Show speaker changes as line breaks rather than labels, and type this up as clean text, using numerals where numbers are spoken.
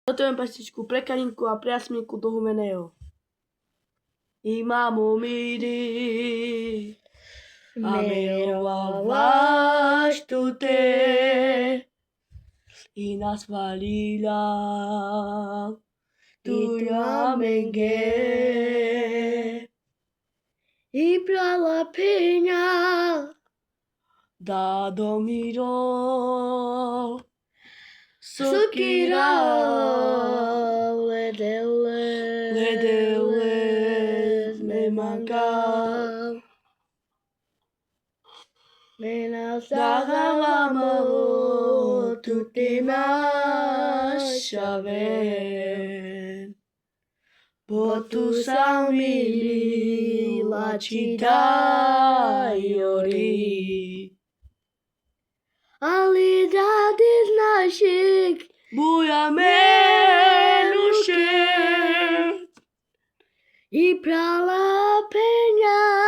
Готовим пастичку, прекаринку, a priasminku do humeného. Imamo miri, amero avastu te, i nas valila, tu amenge.
Y pra la peña
Da domiro,
Sukira ledeles me manca me nasagamo tutti mashaven Botus amili la città iori Alidades naših
Buja menuše
I prala penja